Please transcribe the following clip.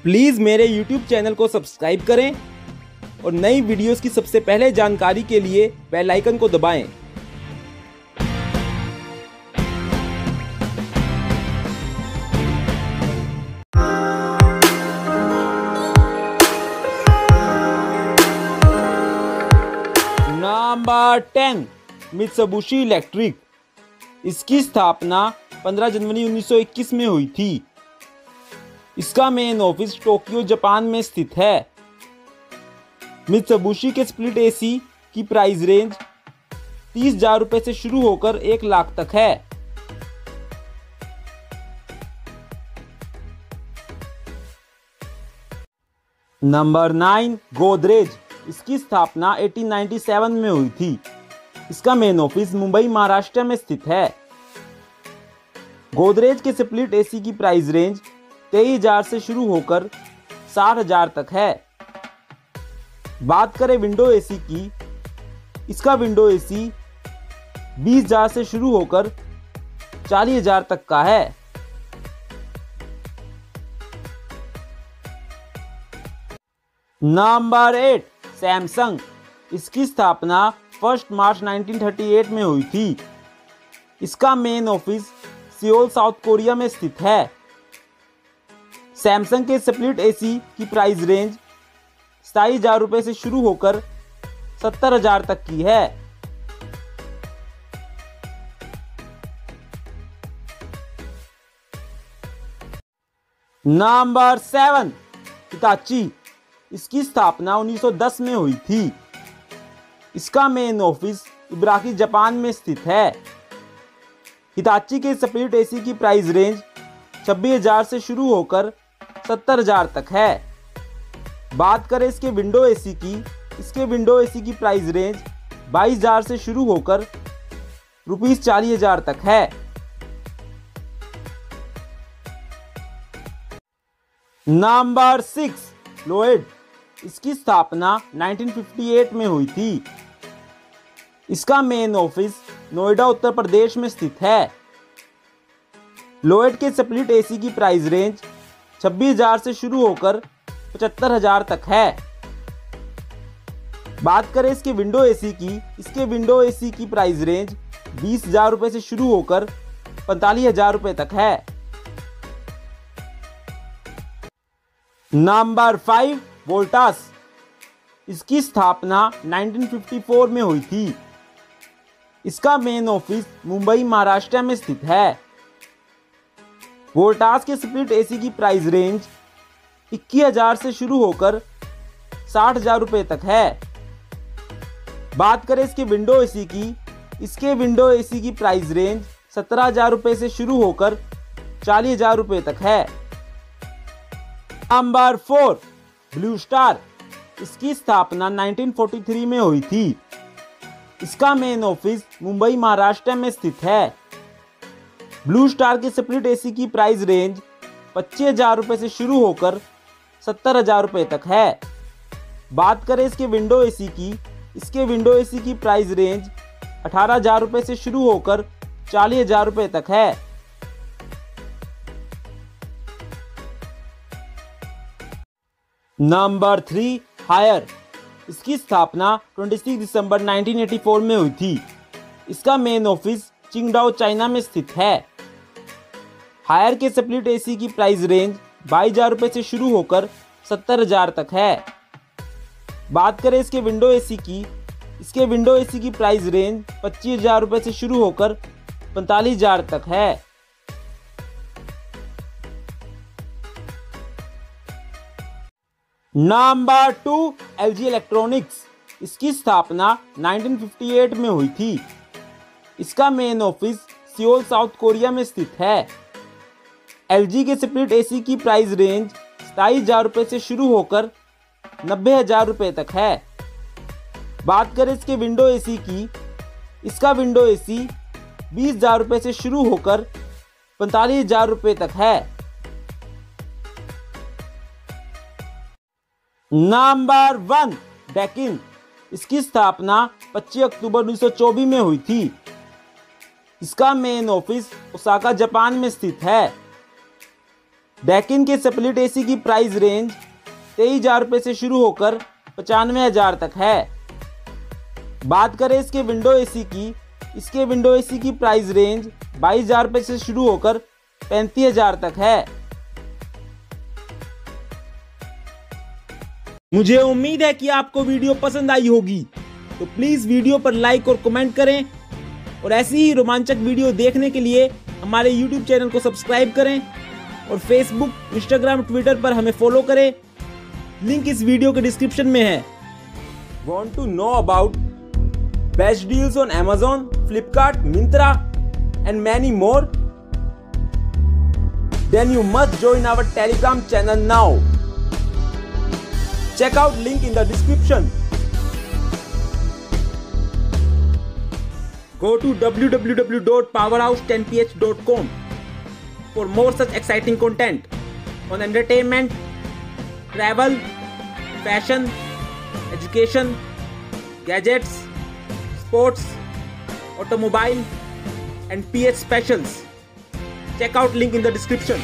Please मेरे YouTube channel को subscribe करें और नई वीडियोस की सबसे पहले जानकारी के लिए बेल आइकन को दबाएं। Number 10 Mitsubishi electric. इसकी स्थापना 15 जनवरी 1921 में हुई थी। इसका मेन ऑफिस टोक्यो जापान में स्थित है। मित्सुबिशी के स्प्लिट एसी की प्राइस रेंज 30,000 रुपए से शुरू होकर 1 लाख तक है। नंबर 9 गोदरेज। इसकी स्थापना 1897 में हुई थी। इसका मेन ऑफिस मुंबई महाराष्ट्र में स्थित है। गोदरेज के स्प्लिट एसी की प्राइस रेंज 23,000 से शुरू होकर 60,000 तक है। बात करें विंडो एसी की, इसका विंडो एसी 20,000 से शुरू होकर 40,000 तक का है। Number 8 Samsung. इसकी स्थापना 1 मार्च 1938 में हुई थी। इसका main office Seoul south Korea में स्थित है। सैमसंग के स्प्लिट एसी की प्राइस रेंज 27,000 रुपए से शुरू होकर 70,000 तक की है। Number 7 Hitachi. इसकी स्थापना 1910 में हुई थी। इसका मेन ऑफिस इब्राकी जापान में स्थित है। हिताची के स्प्लिट एसी की प्राइस रेंज 26,000 से शुरू होकर 70,000 तक है। बात करें इसके विंडो एसी की, इसके विंडो एसी की प्राइस रेंज 22,000 से शुरू होकर ₹40,000 तक है। Number 6 Lloyd. इसकी स्थापना 1958 में हुई थी। इसका मेन ऑफिस नोएडा उत्तर प्रदेश में स्थित है। लोएड के स्प्लिट एसी की प्राइस रेंज 26,000 से शुरू होकर 75,000 तक है। बात करें इसके विंडो एसी की, इसके विंडो एसी की प्राइस रेंज 20,000 रुपए से शुरू होकर 45,000 रुपए तक है। नंबर 5 वोल्टास। इसकी स्थापना 1954 में हुई थी। इसका मेन ऑफिस मुंबई महाराष्ट्र में स्थित है। वोल्टास के स्प्लिट एसी की प्राइस रेंज 21,000 से शुरू होकर 60,000 रुपए तक है। बात करें इसके विंडो एसी की, इसके विंडो एसी की प्राइस रेंज 17,000 रुपए से शुरू होकर 40,000 रुपए तक है। Number 4 blue star. इसकी स्थापना 1943 में हुई थी। इसका मेन ऑफिस मुंबई महाराष्ट्र में स्थित है। ब्लू स्टार के स्प्लिट एसी की प्राइस रेंज 25,000 रुपए से शुरू होकर 70,000 रुपए तक है। बात करें इसके विंडो एसी की, इसके विंडो एसी की प्राइस रेंज 18,000 रुपए से शुरू होकर 40,000 रुपए तक है। Number 3 Haier. इसकी स्थापना 26 दिसंबर 1984 में हुई थी। इसका मेन ऑफिस चिंगडाओ चाइना में स्थित है। हायर के स्प्लिट एसी की प्राइस रेंज 22,000 रुपए से शुरू होकर 70,000 तक है। बात करें इसके विंडो एसी की, इसके विंडो एसी की प्राइस रेंज 25,000 रुपए से शुरू होकर 45,000 तक है। Number 2 LG electronics. इसकी स्थापना 1958 में हुई थी। इसका main office Seoul south Korea में स्थित है। एलजी के स्प्लिट एसी की प्राइस रेंज 27,000 रुपए से शुरू होकर 90,000 रुपए तक है। बात करें इसके विंडो एसी की, इसका विंडो एसी 20,000 रुपए से शुरू होकर 45,000 रुपए तक है। नंबर 1 डेकिन। इसकी स्थापना 25 अक्टूबर 1924 में हुई थी। इसका मेन ऑफिस ओसाका जापान में स्थित है। डैकिन के स्प्लिट एसी की प्राइस रेंज 23,000 रुपये से शुरू होकर 95,000 तक है। बात करें इसके विंडो एसी की, इसके विंडो एसी की प्राइस रेंज 22,000 रुपये से शुरू होकर 35,000 तक है। मुझे उम्मीद है कि आपको वीडियो पसंद आई होगी, तो प्लीज वीडियो पर लाइक और कमेंट करें और ऐसी ही रोमांचक वीडियो देखने के लिए हमारे YouTube चैनल को सब्सक्राइब करें और Facebook, Instagram, Twitter पर हमें फॉलो करें। लिंक इस वीडियो के डिस्क्रिप्शन में है। Want to know about best deals on Amazon, Flipkart, Myntra and many more? Then you must join our Telegram channel now. Check out link in the description. Go to www.powerhouse10ph.com for more such exciting content on entertainment, travel, fashion, education, gadgets, sports, automobile and PH specials. Check out link in the description.